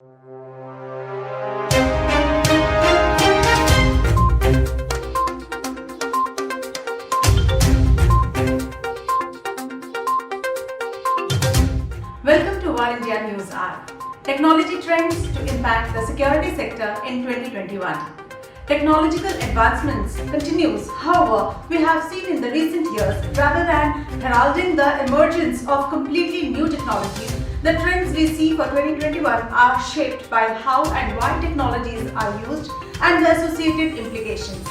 Welcome to One India News Hour. Technology trends to impact the security sector in 2021. Technological advancements continues. However, we have seen in the recent years, rather than heralding the emergence of completely new technologies, the trends we see for 2021 are shaped by how and why technologies are used and the associated implications.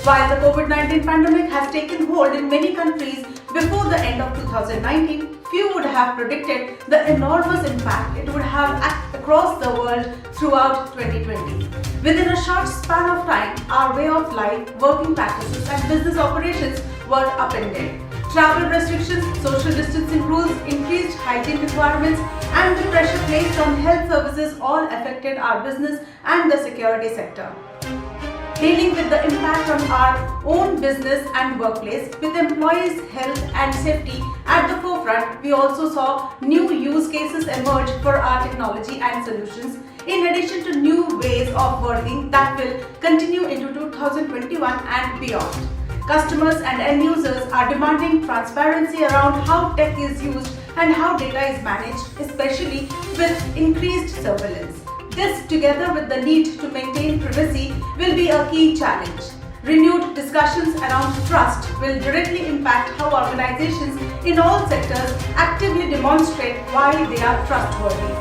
While the COVID-19 pandemic has taken hold in many countries before the end of 2019, few would have predicted the enormous impact it would have across the world throughout 2020. Within a short span of time, our way of life, working practices and business operations were upended. Travel restrictions, social distancing rules, increased hygiene requirements and the pressure placed on health services all affected our business and the security sector. Dealing with the impact on our own business and workplace, with employees' health and safety at the forefront, we also saw new use cases emerge for our technology and solutions, in addition to new ways of working that will continue into 2021 and beyond. Customers and end users are demanding transparency around how tech is used and how data is managed, especially with increased surveillance. This, together with the need to maintain privacy, will be a key challenge. Renewed discussions around trust will directly impact how organizations in all sectors actively demonstrate why they are trustworthy.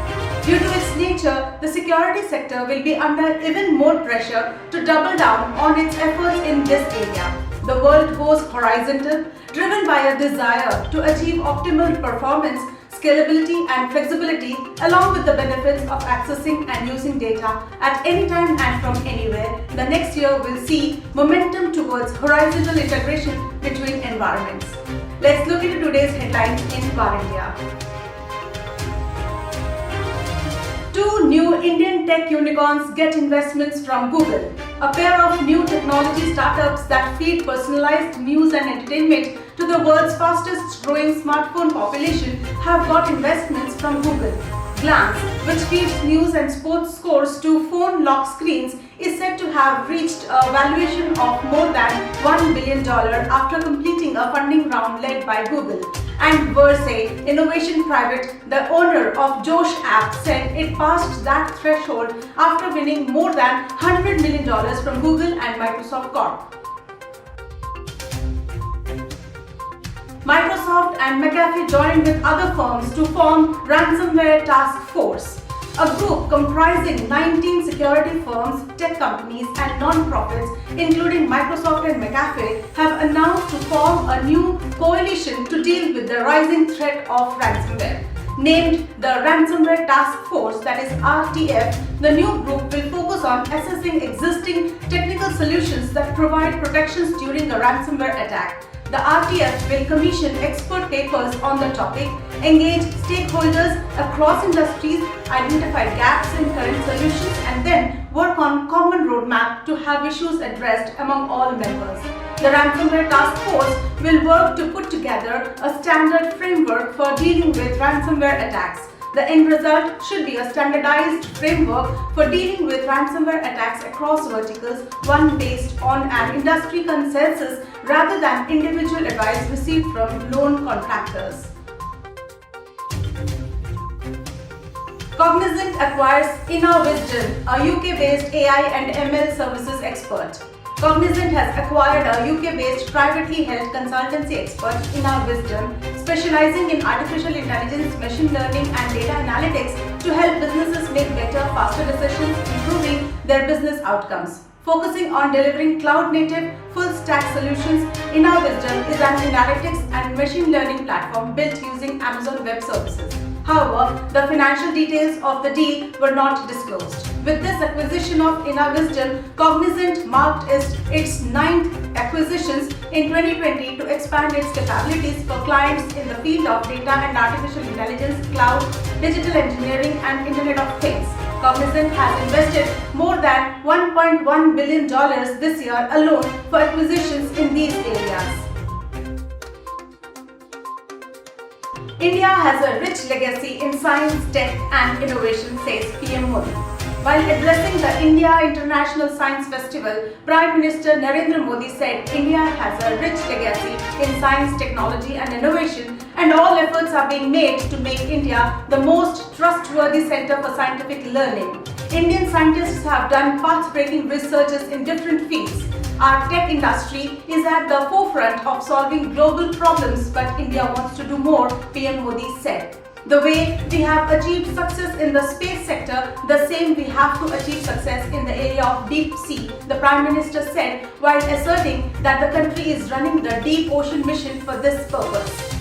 Due to its nature, the security sector will be under even more pressure to double down on its efforts in this area. The world goes horizontal, driven by a desire to achieve optimal performance, scalability and flexibility, along with the benefits of accessing and using data at any time and from anywhere. The next year will see momentum towards horizontal integration between environments. Let's look into today's headlines in One India. Two new Indian tech unicorns get investments from Google. A pair of new technology startups that feed personalized news and entertainment to the world's fastest growing smartphone population have got investments from Google. Glance, which feeds news and sports scores to phone lock screens, is said to have reached a valuation of more than $1 billion after completing a funding round led by Google. And Verse Innovation Private, the owner of Josh app, said it passed that threshold after winning more than $100 million from Google and Microsoft Corp. Microsoft and McAfee joined with other firms to form Ransomware Task Force, a group comprising 19 security firms, tech companies and non-profits, including Microsoft and McAfee, have announced to form a new coalition to deal with the rising threat of ransomware. Named the Ransomware Task Force, that is RTF, the new group will focus on assessing existing technical solutions that provide protections during a ransomware attack. The RTF will commission expert papers on the topic, engage stakeholders across industries, identify gaps in current solutions, and then work on common roadmap to have issues addressed among all members. The Ransomware Task Force will work to put together a standard framework for dealing with ransomware attacks. The end result should be a standardized framework for dealing with ransomware attacks across verticals, one based on an industry consensus rather than individual advice received from lone contractors. Cognizant acquires InnoVisdom, a UK-based AI and ML services expert. Cognizant has acquired a UK-based privately held consultancy expert, InnoVisdom, specializing in artificial intelligence, machine learning and data analytics to help businesses make better, faster decisions, improving their business outcomes. Focusing on delivering cloud-native, full-stack solutions, InnoVisdom is an analytics and machine learning platform built using Amazon Web Services. However, the financial details of the deal were not disclosed. With this acquisition of InnoVisdom, Cognizant marked its ninth acquisitions in 2020 to expand its capabilities for clients in the field of data and artificial intelligence, cloud, digital engineering and Internet of Things. Cognizant has invested more than $1.1 billion this year alone for acquisitions in these areas. India has a rich legacy in science, tech and innovation, says PM Modi. While addressing the India International Science Festival, Prime Minister Narendra Modi said India has a rich legacy in science, technology and innovation, and all efforts are being made to make India the most trustworthy center for scientific learning. Indian scientists have done path-breaking researches in different fields. Our tech industry is at the forefront of solving global problems, but India wants to do more, PM Modi said. The way we have achieved success in the space sector, the same we have to achieve success in the area of deep sea, the Prime Minister said, while asserting that the country is running the Deep Ocean Mission for this purpose.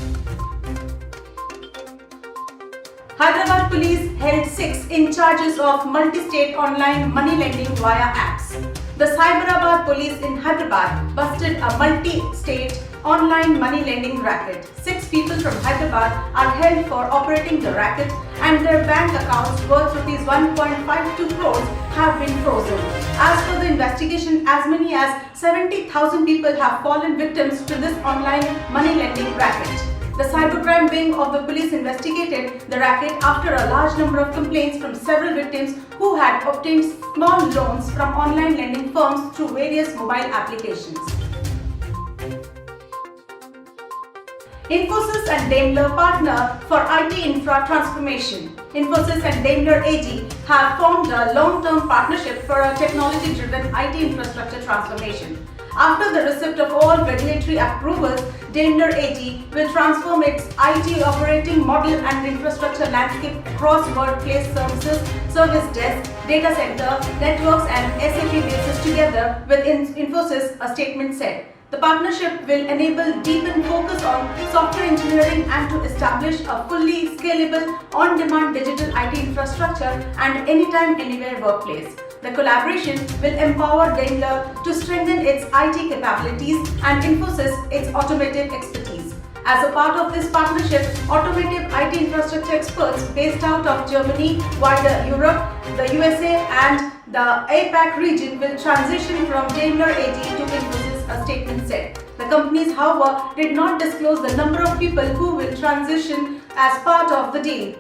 Hyderabad police held 6 in charges of multi-state online money lending via apps. The Cyberabad police in Hyderabad busted a multi-state online money lending racket. 6 people from Hyderabad are held for operating the racket, and their bank accounts worth Rs 1.52 crores have been frozen. As per the investigation, as many as 70,000 people have fallen victims to this online money lending racket. The cybercrime wing of the police investigated the racket after a large number of complaints from several victims who had obtained small loans from online lending firms through various mobile applications. Infosys and Daimler partner for IT infra transformation. Infosys and Daimler AG have formed a long-term partnership for a technology-driven IT infrastructure transformation. After the receipt of all regulatory approvals, Daimler AG will transform its IT operating model and infrastructure landscape across workplace services, service desk, data center, networks and SAP bases together with Infosys, a statement said. The partnership will enable deepened focus on software engineering and to establish a fully scalable, on-demand digital IT infrastructure and anytime, anywhere workplace. The collaboration will empower Daimler to strengthen its IT capabilities and Infosys its automotive expertise. As a part of this partnership, automotive IT infrastructure experts based out of Germany, wider Europe, the USA and the APAC region will transition from Daimler AG to Infosys, a statement said. The companies, however, did not disclose the number of people who will transition as part of the deal.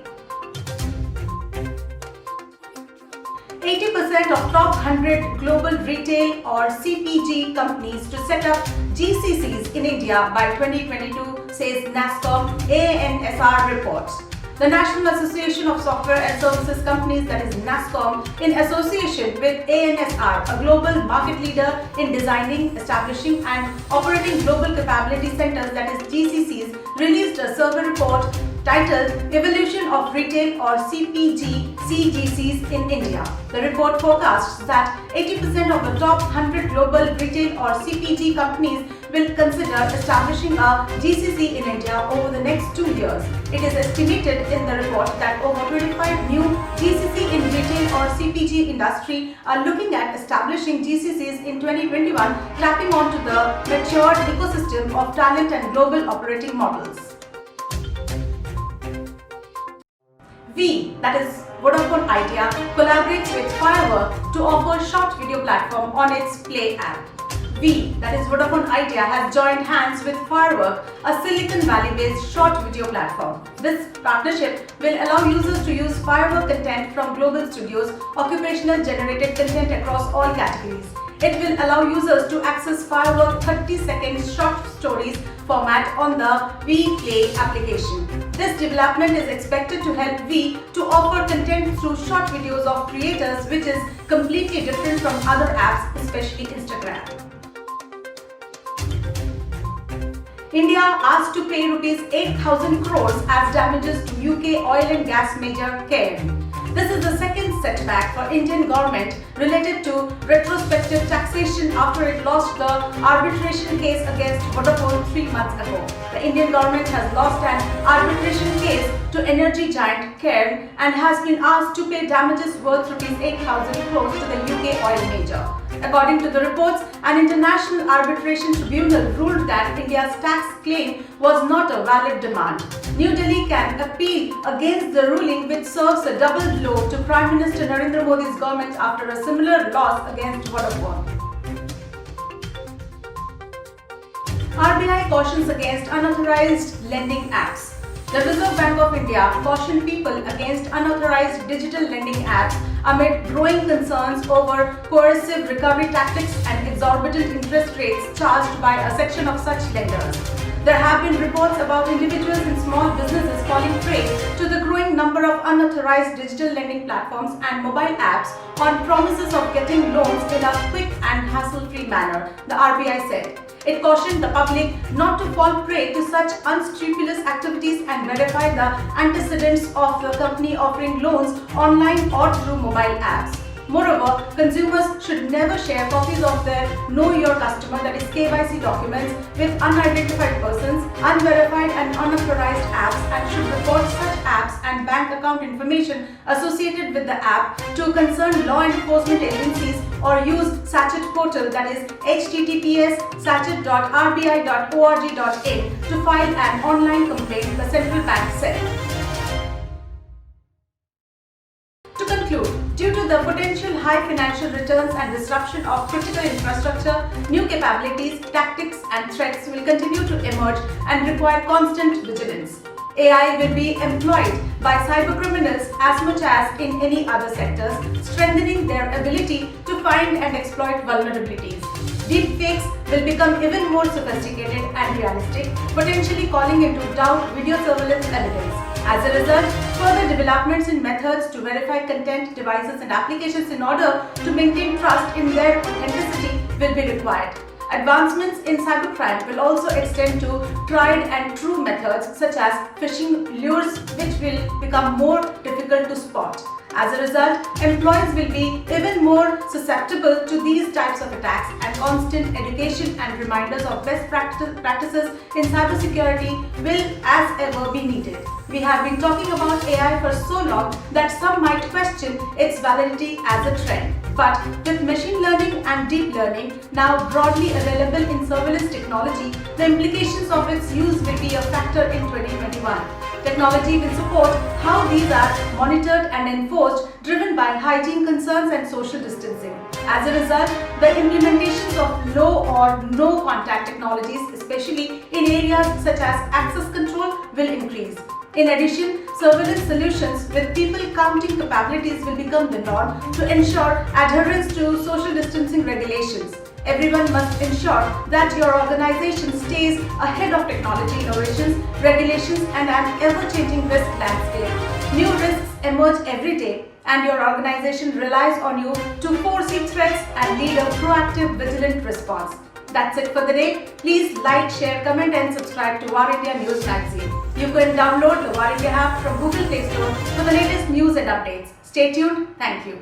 80% of top 100 global retail or CPG companies to set up GCCs in India by 2022, says NASSCOM ANSR report. The National Association of Software and Services Companies, that is NASSCOM, in association with ANSR, a global market leader in designing, establishing and operating global capability centers, that is GCCs, released a survey report titled Evolution of Retail or CPG CGCs in India. The report forecasts that 80% of the top 100 global retail or CPG companies will consider establishing a GCC in India over the next 2 years. It is estimated in the report that over 25 new GCC in retail or CPG industry are looking at establishing GCCs in 2021, clapping onto the matured ecosystem of talent and global operating models. Vi, that is Vodafone Idea, collaborates with Firework to offer short video platform on its Play app. Vi, that is Vodafone Idea, has joined hands with Firework, a Silicon Valley-based short video platform. This partnership will allow users to use Firework content from global studios, occupational generated content across all categories. It will allow users to access Firework 30-second short stories format on the Vi Play application. This development is expected to help Vi to offer content through short videos of creators, which is completely different from other apps, especially Instagram. India asked to pay Rs 8,000 crores as damages to UK oil and gas major Cairn. This is the second setback for Indian government related to retrospective taxation after it lost the arbitration case against Vodafone 3 months ago. The Indian government has lost an arbitration case to energy giant Cairn and has been asked to pay damages worth Rs 8,000 crores to the UK oil major. According to the reports, an international arbitration tribunal ruled that India's tax claim was not a valid demand. New Delhi can appeal against the ruling, which serves a double blow to Prime Minister Narendra Modi's government after a similar loss against Vodafone. RBI cautions against unauthorized lending apps. The Reserve Bank of India cautioned people against unauthorized digital lending apps amid growing concerns over coercive recovery tactics and exorbitant interest rates charged by a section of such lenders. There have been reports about individuals and small businesses falling prey to the growing number of unauthorized digital lending platforms and mobile apps on promises of getting loans in a quick and hassle-free manner, the RBI said. It cautioned the public not to fall prey to such unscrupulous activities and verify the antecedents of the company offering loans online or through mobile apps. Moreover, consumers should never share copies of their Know Your Customer, that is KYC documents, with unidentified persons, unverified and unauthorized apps, and should report such apps and bank account information associated with the app to concerned law enforcement agencies or use Sachet portal, that is https://sachet.rbi.org.in to file an online complaint, the central bank said. To conclude, due to the potential high financial returns and disruption of critical infrastructure, new capabilities, tactics and threats will continue to emerge and require constant vigilance. AI will be employed by cybercriminals as much as in any other sectors, strengthening their ability to find and exploit vulnerabilities. Deepfakes will become even more sophisticated and realistic, potentially calling into doubt video surveillance evidence. As a result, further developments in methods to verify content, devices and applications in order to maintain trust in their authenticity will be required. Advancements in cybercrime will also extend to tried and true methods such as phishing lures, which will become more difficult to spot. As a result, employees will be even more susceptible to these types of attacks, and constant education and reminders of best practices in cybersecurity will as ever be needed. We have been talking about AI for so long that some might question its validity as a trend. But with machine learning and deep learning now broadly available in surveillance technology, the implications of its use will be a factor in 2021. Technology will support how these are monitored and enforced, driven by hygiene concerns and social distancing. As a result, the implementations of low or no contact technologies, especially in areas such as access control, will increase. In addition, surveillance solutions with people counting capabilities will become the norm to ensure adherence to social distancing regulations. Everyone must ensure that your organization stays ahead of technology innovations, regulations, and an ever-changing risk landscape. New risks emerge every day, and your organization relies on you to foresee threats and lead a proactive, vigilant response. That's it for the day. Please like, share, comment, and subscribe to War India News Magazine. You can download the War India app from Google Play Store for the latest news and updates. Stay tuned. Thank you.